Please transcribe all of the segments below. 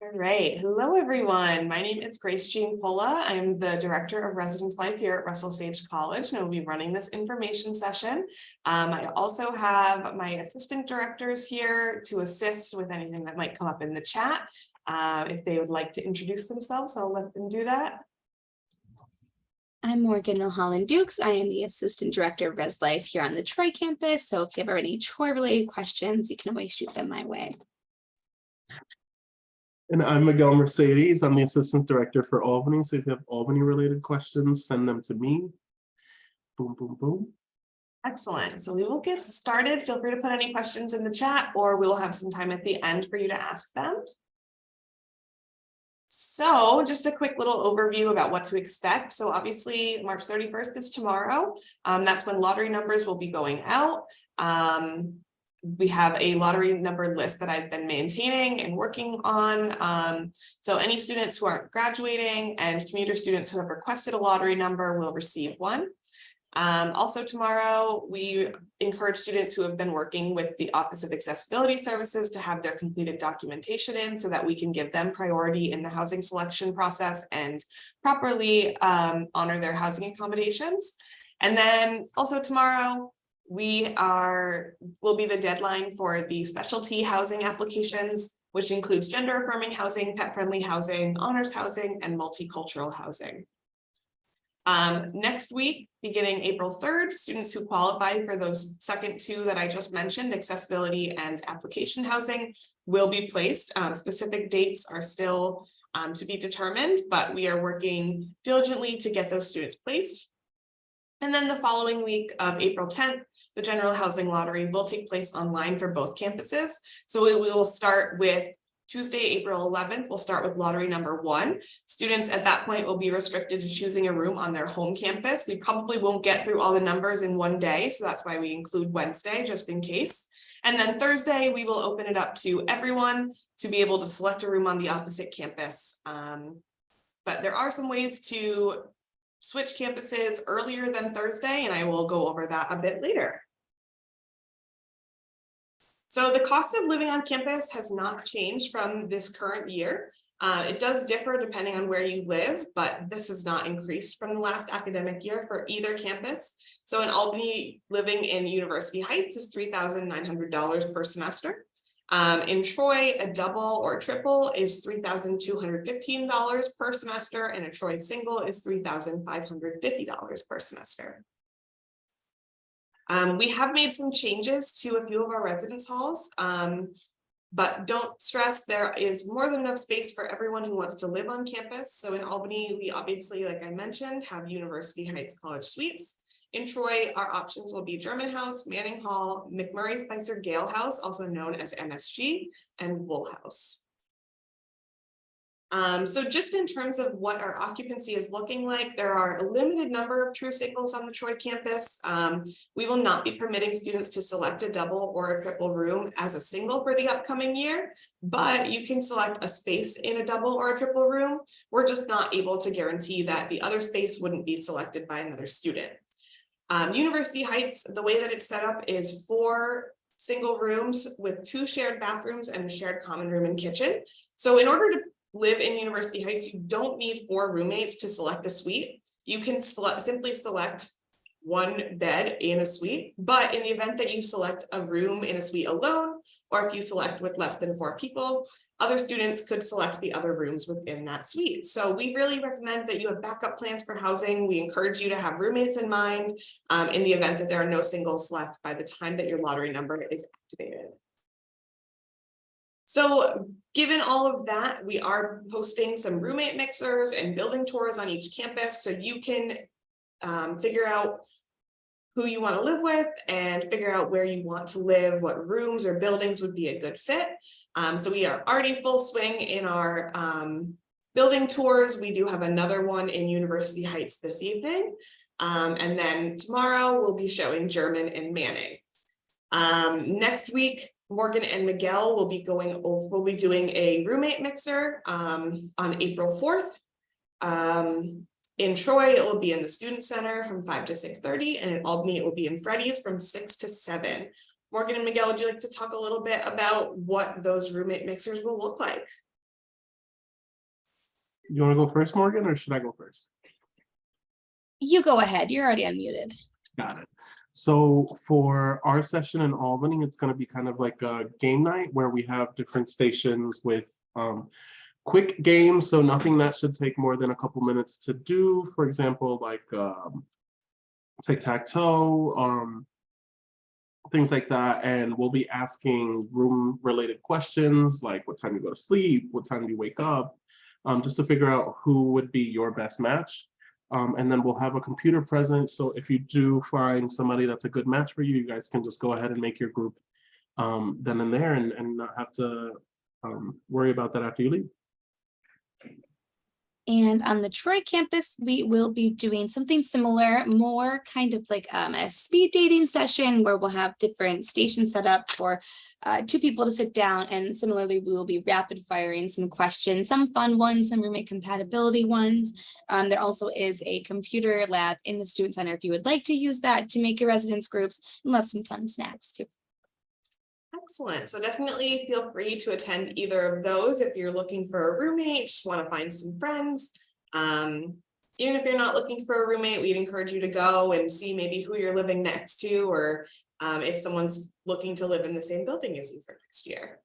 All right. Hello, everyone. My name is Grace Jean Pola. I'm the Director of Residence Life here at Russell Sage College, and I will be running this information session. I also have my assistant directors here to assist with anything that might come up in the chat. If they would like to introduce themselves, I'll let them do that. I'm Morgan Milholland Dukes. I am the Assistant Director of Res Life here on the Troy campus. So if you have any Troy-related questions, you can always shoot them my way. And I'm Miguel Mercedes. I'm the Assistant Director for Albany. So if you have Albany-related questions, send them to me. Boom, boom, boom. Excellent. So we will get started. Feel free to put any questions in the chat, or we'll have some time at the end for you to ask them. So just a quick little overview about what to expect. So obviously March 31st is tomorrow. That's when lottery numbers will be going out. We have a lottery number list that I've been maintaining and working on. So any students who aren't graduating and commuter students who have requested a lottery number will receive one. Also tomorrow, we encourage students who have been working with the Office of Accessibility Services to have their completed documentation in so that we can give them priority in the housing selection process and properly honor their housing accommodations. And then also tomorrow, will be the deadline for the specialty housing applications, which includes gender affirming housing, pet friendly housing, honors housing, and multicultural housing. Next week, beginning April 3rd, students who qualify for those second two that I just mentioned, accessibility and application housing, will be placed. Specific dates are still to be determined, but we are working diligently to get those students placed. And then the following week of April 10th, the general housing lottery will take place online for both campuses. So we will start with Tuesday, April 11th, we'll start with lottery number 1. Students at that point will be restricted to choosing a room on their home campus. We probably won't get through all the numbers in one day, so that's why we include Wednesday, just in case. And then Thursday, we will open it up to everyone to be able to select a room on the opposite campus. But there are some ways to switch campuses earlier than Thursday, and I will go over that a bit later. So the cost of living on campus has not changed from this current year. It does differ depending on where you live, but this has not increased from the last academic year for either campus. So in Albany, living in University Heights is $3,900 per semester. In Troy, a double or triple is $3,215 per semester, and a Troy single is $3,550 per semester. We have made some changes to a few of our residence halls, but don't stress, there is more than enough space for everyone who wants to live on campus. So in Albany, we obviously, like I mentioned, have University Heights College Suites. In Troy, our options will be German House, Manning Hall, McMurray Spicer Gale House, also known as MSG, and Wool House. So just in terms of what our occupancy is looking like, there are a limited number of true singles on the Troy campus. We will not be permitting students to select a double or a triple room as a single for the upcoming year, but you can select a space in a double or a triple room. We're just not able to guarantee that the other space wouldn't be selected by another student. University Heights, the way that it's set up is 4 single rooms with 2 shared bathrooms and a shared common room and kitchen. So in order to live in University Heights, you don't need 4 roommates to select a suite. You can simply select 1 bed in a suite, but in the event that you select a room in a suite alone, or if you select with less than 4 people, other students could select the other rooms within that suite. So we really recommend that you have backup plans for housing. We encourage you to have roommates in mind in the event that there are no singles left by the time that your lottery number is activated. So given all of that, we are posting some roommate mixers and building tours on each campus so you can figure out who you want to live with and figure out where you want to live, what rooms or buildings would be a good fit. So we are already full swing in our building tours. We do have another one in University Heights this evening. And then tomorrow we'll be showing German and Manning. Next week, Morgan and Miguel will be doing a roommate mixer on April 4th. In Troy, it will be in the Student Center from 5 to 6:30, and in Albany, it will be in Freddy's from 6 to 7. Morgan and Miguel, would you like to talk a little bit about what those roommate mixers will look like? You want to go first, Morgan, or should I go first? You go ahead. You're already unmuted. Got it. So for our session in Albany, it's going to be kind of like a game night where we have different stations with quick games. So nothing that should take more than a couple minutes to do. For example, like tic-tac-toe, things like that. And we'll be asking room related questions like what time you go to sleep, what time do you wake up, just to figure out who would be your best match. And then we'll have a computer present. So if you do find somebody that's a good match for you, you guys can just go ahead and make your group then and there and not have to worry about that after you leave. And on the Troy campus, we will be doing something similar, more kind of like a speed dating session where we'll have different stations set up for 2 people to sit down. And similarly, we will be rapid firing some questions, some fun ones, some roommate compatibility ones. There also is a computer lab in the student center if you would like to use that to make your residence groups, and we'll have some fun snacks too. Excellent. So definitely feel free to attend either of those if you're looking for a roommate, just want to find some friends. Even if you're not looking for a roommate, we'd encourage you to go and see maybe who you're living next to, or if someone's looking to live in the same building as you for next year.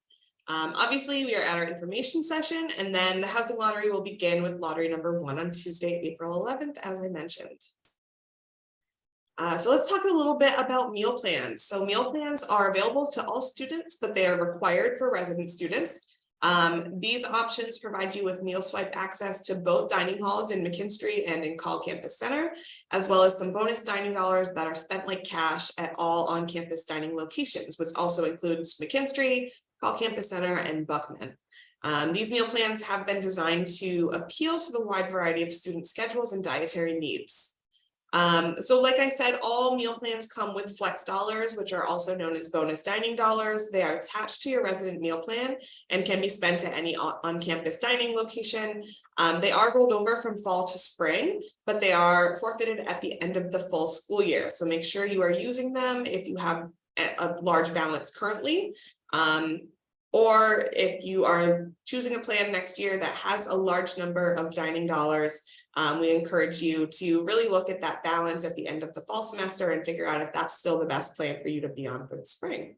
Obviously, we are at our information session, and then the housing lottery will begin with lottery number 1 on Tuesday, April 11th, as I mentioned. So let's talk a little bit about meal plans. So meal plans are available to all students, but they are required for resident students. These options provide you with meal swipe access to both dining halls in McKinstry and in Call Campus Center, as well as some bonus dining dollars that are spent like cash at all on-campus dining locations, which also includes McKinstry, Call Campus Center, and Buckman. These meal plans have been designed to appeal to the wide variety of student schedules and dietary needs. So like I said, all meal plans come with flex dollars, which are also known as bonus dining dollars. They are attached to your resident meal plan and can be spent at any on-campus dining location. They are rolled over from fall to spring, but they are forfeited at the end of the full school year. So make sure you are using them if you have a large balance currently. Or if you are choosing a plan next year that has a large number of dining dollars, we encourage you to really look at that balance at the end of the fall semester and figure out if that's still the best plan for you to be on for the spring.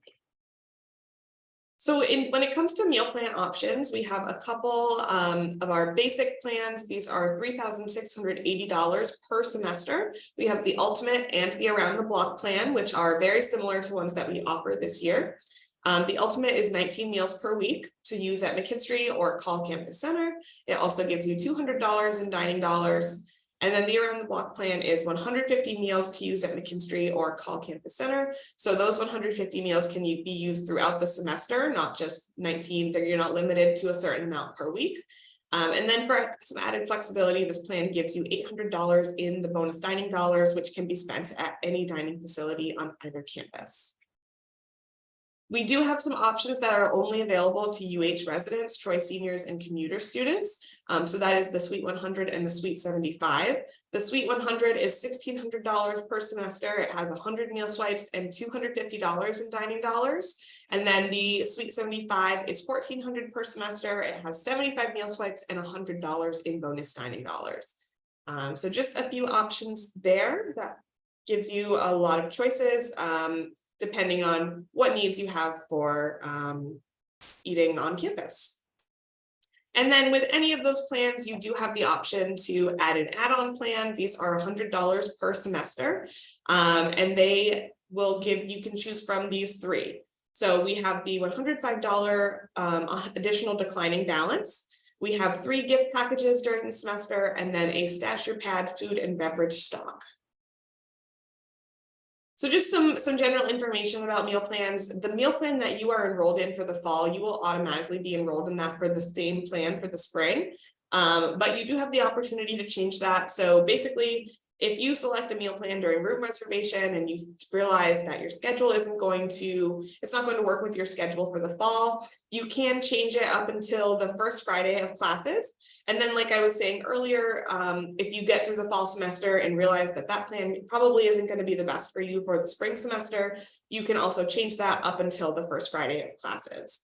So when it comes to meal plan options, we have a couple of our basic plans. These are $3,680 per semester. We have the ultimate and the around the block plan, which are very similar to ones that we offer this year. The ultimate is 19 meals per week to use at McKinstry or Call Campus Center. It also gives you $200 in dining dollars. And then the around the block plan is 150 meals to use at McKinstry or Call Campus Center. So those 150 meals can be used throughout the semester, not just 19. You're not limited to a certain amount per week. And then for some added flexibility, this plan gives you $800 in the bonus dining dollars, which can be spent at any dining facility on either campus. We do have some options that are only available to UH residents, Troy seniors, and commuter students. So that is the Suite 100 and the Suite 75. The Suite 100 is $1,600 per semester. It has 100 meal swipes and $250 in dining dollars. And then the Suite 75 is $1,400 per semester. It has 75 meal swipes and $100 in bonus dining dollars. So just a few options there that gives you a lot of choices. Depending on what needs you have for eating on campus. And then with any of those plans, you do have the option to add an add-on plan. These are $100 per semester, and they will you can choose from these 3. So we have the $105 additional declining balance. We have 3 gift packages during the semester, and then a Stash Your Pad food and beverage stock. So just some general information about meal plans. The meal plan that you are enrolled in for the fall, you will automatically be enrolled in that for the same plan for the spring. But you do have the opportunity to change that. So basically, if you select a meal plan during room reservation and you realize that your schedule it's not going to work with your schedule for the fall, you can change it up until the first Friday of classes. And then, like I was saying earlier, if you get through the fall semester and realize that plan probably isn't going to be the best for you for the spring semester, you can also change that up until the first Friday of classes.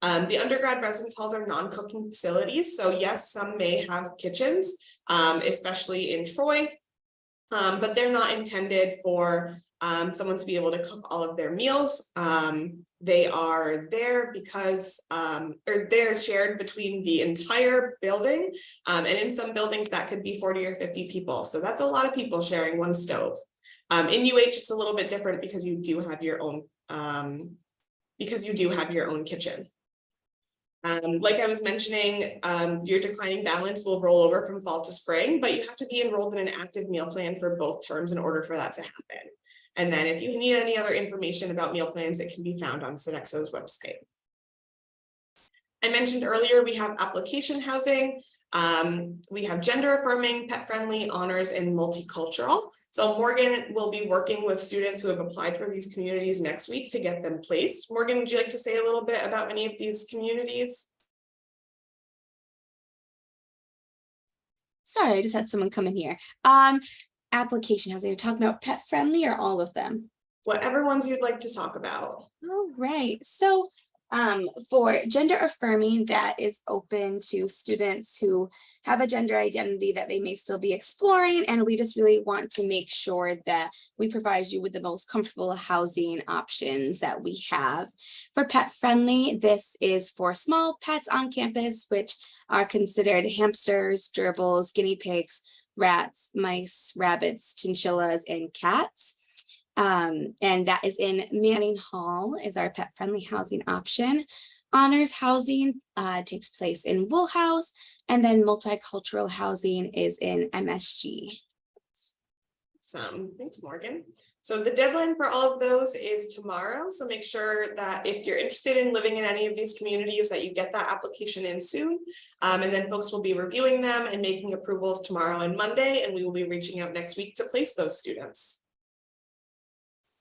The undergrad residence halls are non-cooking facilities. So yes, some may have kitchens, especially in Troy, but they're not intended for someone to be able to cook all of their meals. They are there because, or they're shared between the entire building. And in some buildings that could be 40 or 50 people. So that's a lot of people sharing one stove. In UH, it's a little bit different because you do have your own, kitchen. Like I was mentioning, your declining balance will roll over from fall to spring, but you have to be enrolled in an active meal plan for both terms in order for that to happen. And then if you need any other information about meal plans, it can be found on Sodexo's website. I mentioned earlier, we have application housing. We have gender affirming, pet friendly, honors, and multicultural. So Morgan will be working with students who have applied for these communities next week to get them placed. Morgan, would you like to say a little bit about any of these communities? Sorry, I just had someone come in here. Application housing, you're talking about pet friendly or all of them? Whatever ones you'd like to talk about. Oh, right. So for gender affirming, that is open to students who have a gender identity that they may still be exploring. And we just really want to make sure that we provide you with the most comfortable housing options that we have. For pet friendly, this is for small pets on campus, which are considered hamsters, gerbils, guinea pigs, rats, mice, rabbits, chinchillas, and cats. And that is in Manning Hall is our pet friendly housing option. Honors housing takes place in Wool House, and then multicultural housing is in MSG. Thanks, Morgan. So the deadline for all of those is tomorrow. So make sure that if you're interested in living in any of these communities that you get that application in soon. And then folks will be reviewing them and making approvals tomorrow and Monday, and we will be reaching out next week to place those students.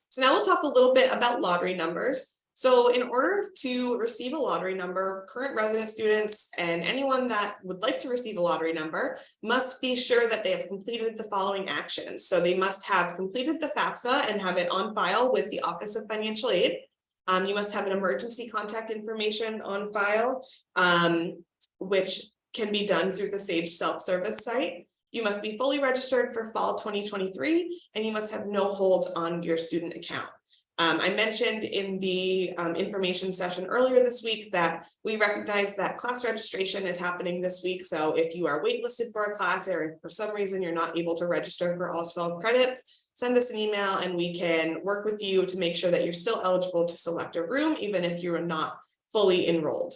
So now we'll talk a little bit about lottery numbers. So in order to receive a lottery number, current resident students and anyone that would like to receive a lottery number must be sure that they have completed the following actions. So they must have completed the FAFSA and have it on file with the Office of Financial Aid. You must have an emergency contact information on file, which can be done through the SAGE self-service site. You must be fully registered for fall 2023, and you must have no holds on your student account. I mentioned in the information session earlier this week that we recognize that class registration is happening this week. So if you are waitlisted for a class or for some reason you're not able to register for all 12 credits, send us an email and we can work with you to make sure that you're still eligible to select a room, even if you're not fully enrolled.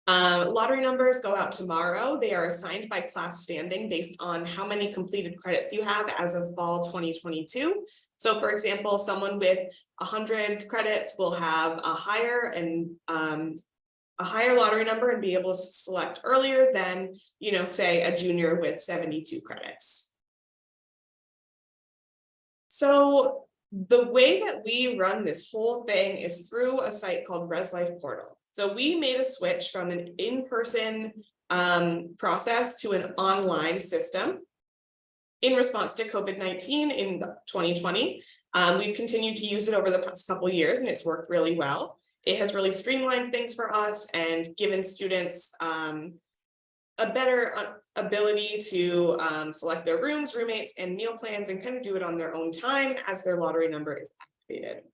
Lottery numbers go out tomorrow. They are assigned by class standing based on how many completed credits you have as of fall 2022. So for example, someone with 100 credits will have a higher lottery number and be able to select earlier than, say a junior with 72 credits. So the way that we run this whole thing is through a site called ResLife Portal. So we made a switch from an in-person process to an online system in response to COVID-19 in 2020. We've continued to use it over the past couple of years and it's worked really well. It has really streamlined things for us and given students a better ability to select their rooms, roommates, and meal plans and kind of do it on their own time as their lottery number is activated.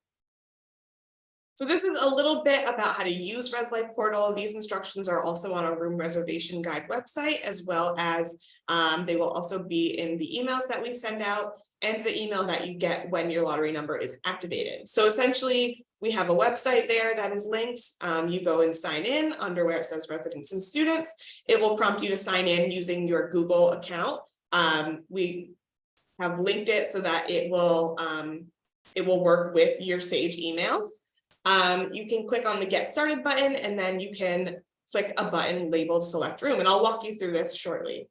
So this is a little bit about how to use ResLife Portal. These instructions are also on our room reservation guide website, as well as they will also be in the emails that we send out and the email that you get when your lottery number is activated. So essentially, we have a website there that is linked. You go and sign in under where it says residents and students. It will prompt you to sign in using your Google account. We have linked it so that it will work with your SAGE email. You can click on the Get Started button and then you can click a button labeled Select Room, and I'll walk you through this shortly.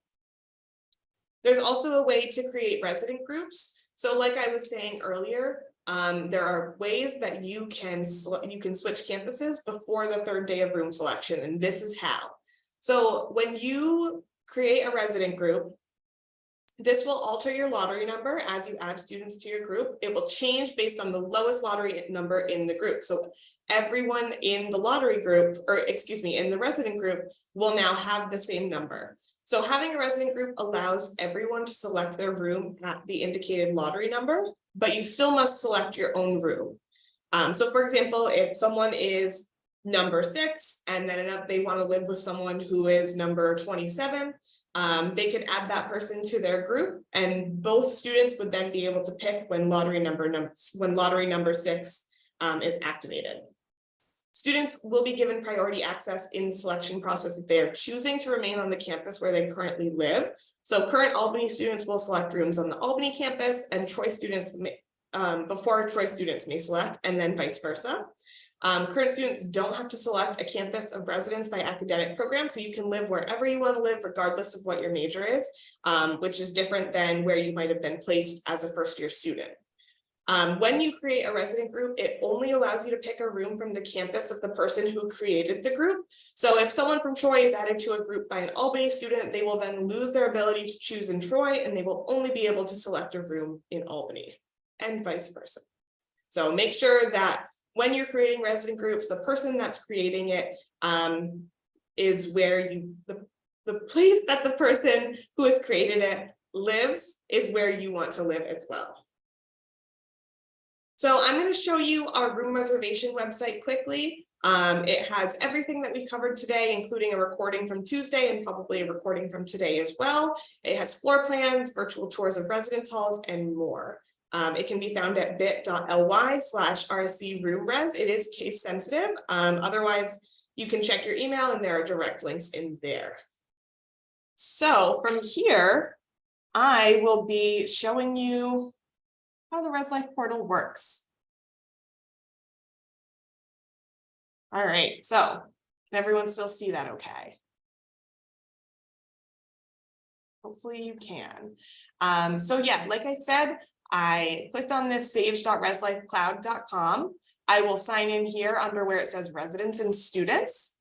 There's also a way to create resident groups. So like I was saying earlier, there are ways that you can switch campuses before the third day of room selection, and this is how. So when you create a resident group, This will alter your lottery number as you add students to your group. It will change based on the lowest lottery number in the group. So everyone in the lottery group, or excuse me, in the resident group will now have the same number. So having a resident group allows everyone to select their room at the indicated lottery number, but you still must select your own room. So for example, if someone is number 6 and then they want to live with someone who is number 27, they could add that person to their group, and both students would then be able to pick when lottery number 6 is activated. Students will be given priority access in the selection process if they are choosing to remain on the campus where they currently live. So current Albany students will select rooms on the Albany campus, and Troy students before Troy students may select, and then vice versa. Current students don't have to select a campus of residence by academic program, so you can live wherever you want to live regardless of what your major is, which is different than where you might have been placed as a first-year student. When you create a resident group, it only allows you to pick a room from the campus of the person who created the group. So if someone from Troy is added to a group by an Albany student, they will then lose their ability to choose in Troy, and they will only be able to select a room in Albany, and vice versa. So make sure that when you're creating resident groups, the person that's creating it is where the place that the person who has created it lives is where you want to live as well. So I'm going to show you our room reservation website quickly. It has everything that we covered today, including a recording from Tuesday and probably a recording from today as well. It has floor plans, virtual tours of residence halls, and more. It can be found at bit.ly/RSC room res. It is case sensitive. Otherwise, you can check your email and there are direct links in there. So from here, I will be showing you how the Res Life portal works. All right, so can everyone still see that okay? Hopefully you can. So yeah, like I said, I clicked on this sage.reslifecloud.com. I will sign in here under where it says residents and students.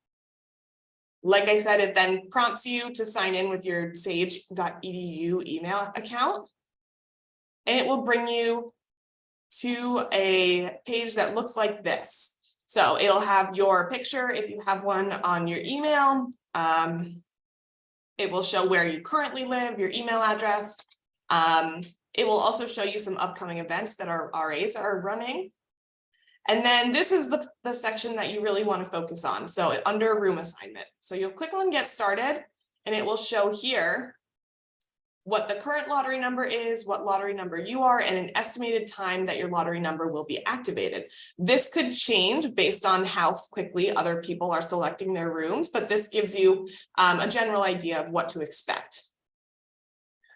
Like I said, it then prompts you to sign in with your sage.edu email account. And it will bring you to a page that looks like this. So it'll have your picture if you have one on your email. It will show where you currently live, your email address. It will also show you some upcoming events that our RAs are running. And then this is the section that you really want to focus on. So under room assignment. So you'll click on get started and it will show here what the current lottery number is, what lottery number you are, and an estimated time that your lottery number will be activated. This could change based on how quickly other people are selecting their rooms, but this gives you a general idea of what to expect.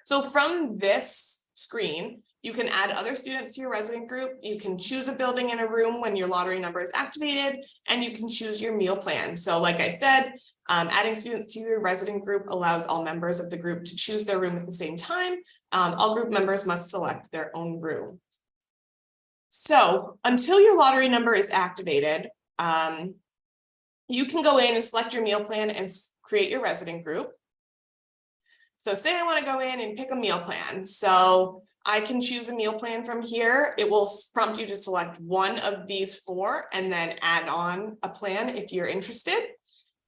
So from this screen, you can add other students to your resident group. You can choose a building in a room when your lottery number is activated, and you can choose your meal plan. So like I said, adding students to your resident group allows all members of the group to choose their room at the same time. All group members must select their own room. So until your lottery number is activated, you can go in and select your meal plan and create your resident group. So say I want to go in and pick a meal plan. So I can choose a meal plan from here. It will prompt you to select one of these 4 and then add on a plan if you're interested.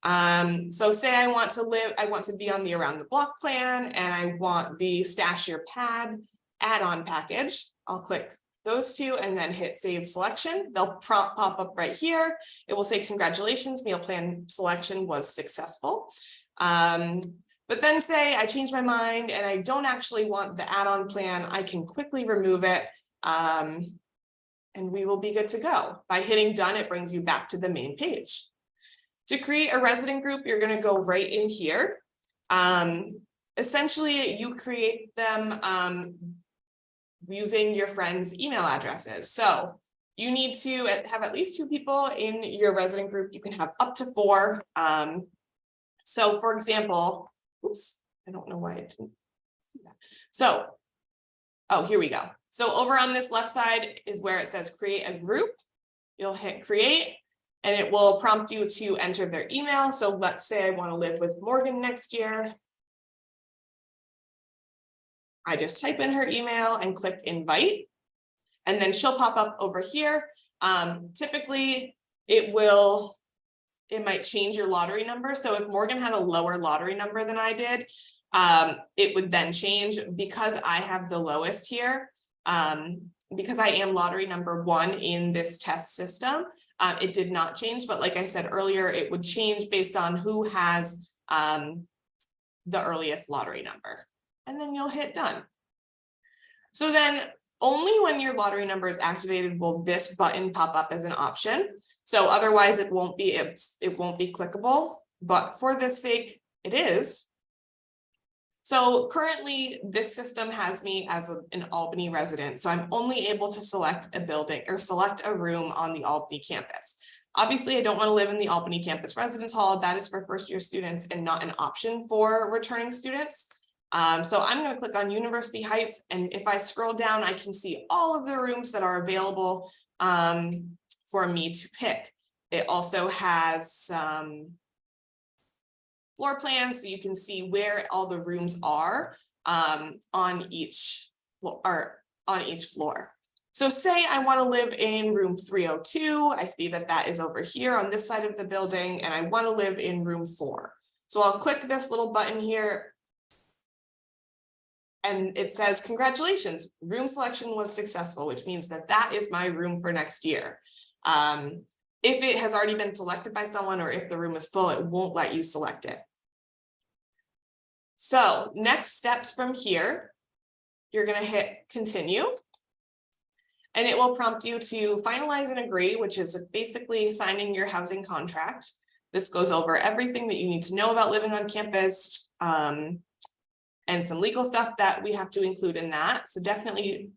So say I want to be on the around the block plan and I want the stash your pad add-on package. I'll click those 2 and then hit save selection. They'll pop up right here. It will say congratulations, meal plan selection was successful. But then say I change my mind and I don't actually want the add-on plan, I can quickly remove it and we will be good to go. By hitting done, it brings you back to the main page. To create a resident group, you're going to go right in here. Essentially, you create them using your friends' email addresses. So you need to have at least 2 people in your resident group. You can have up to 4. So for example, oops, I don't know why I didn't do that. So, oh, here we go. So over on this left side is where it says create a group. You'll hit create and it will prompt you to enter their email. So let's say I want to live with Morgan next year. I just type in her email and click invite. And then she'll pop up over here. Typically, it might change your lottery number. So if Morgan had a lower lottery number than I did, it would then change. Because I have the lowest here, because I am lottery number 1 in this test system, it did not change. But like I said earlier, it would change based on who has the earliest lottery number. And then you'll hit done. So then only when your lottery number is activated will this button pop up as an option. So otherwise it won't be clickable, but for this sake, it is. So currently this system has me as an Albany resident. So I'm only able to select a building or select a room on the Albany campus. Obviously, I don't want to live in the Albany campus residence hall. That is for first year students and not an option for returning students. So I'm going to click on University Heights, and if I scroll down, I can see all of the rooms that are available for me to pick. It also has some floor plans, so you can see where all the rooms are on each floor. So say I want to live in room 302. I see that that is over here on this side of the building, and I want to live in room 4. So I'll click this little button here. And it says, congratulations, room selection was successful, which means that that is my room for next year. If it has already been selected by someone or if the room is full, it won't let you select it. So next steps from here, you're going to hit continue. And it will prompt you to finalize and agree, which is basically signing your housing contract. This goes over everything that you need to know about living on campus, and some legal stuff that we have to include in that. So definitely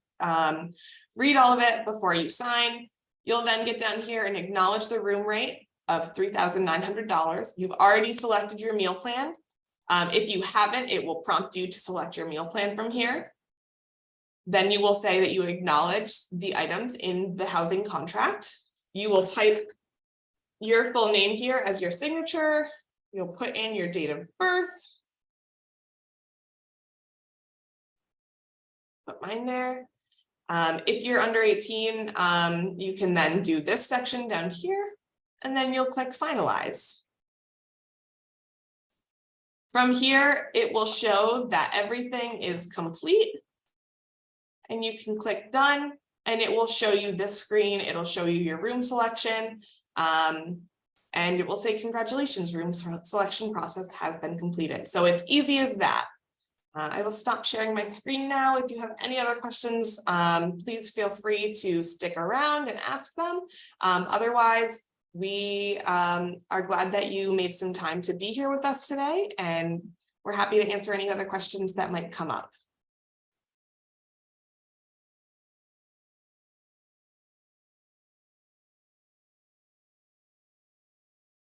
read all of it before you sign. You'll then get down here and acknowledge the room rate of $3,900. You've already selected your meal plan. If you haven't, it will prompt you to select your meal plan from here. Then you will say that you acknowledge the items in the housing contract. You will type your full name here as your signature. You'll put in your date of birth. Put mine there. If you're under 18, you can then do this section down here, and then you'll click finalize. From here, it will show that everything is complete, and you can click done, and it will show you this screen. It'll show you your room selection, and it will say, congratulations, room selection process has been completed. So it's easy as that. I will stop sharing my screen now. If you have any other questions, please feel free to stick around and ask them. Otherwise, we are glad that you made some time to be here with us today, and we're happy to answer any other questions that might come up.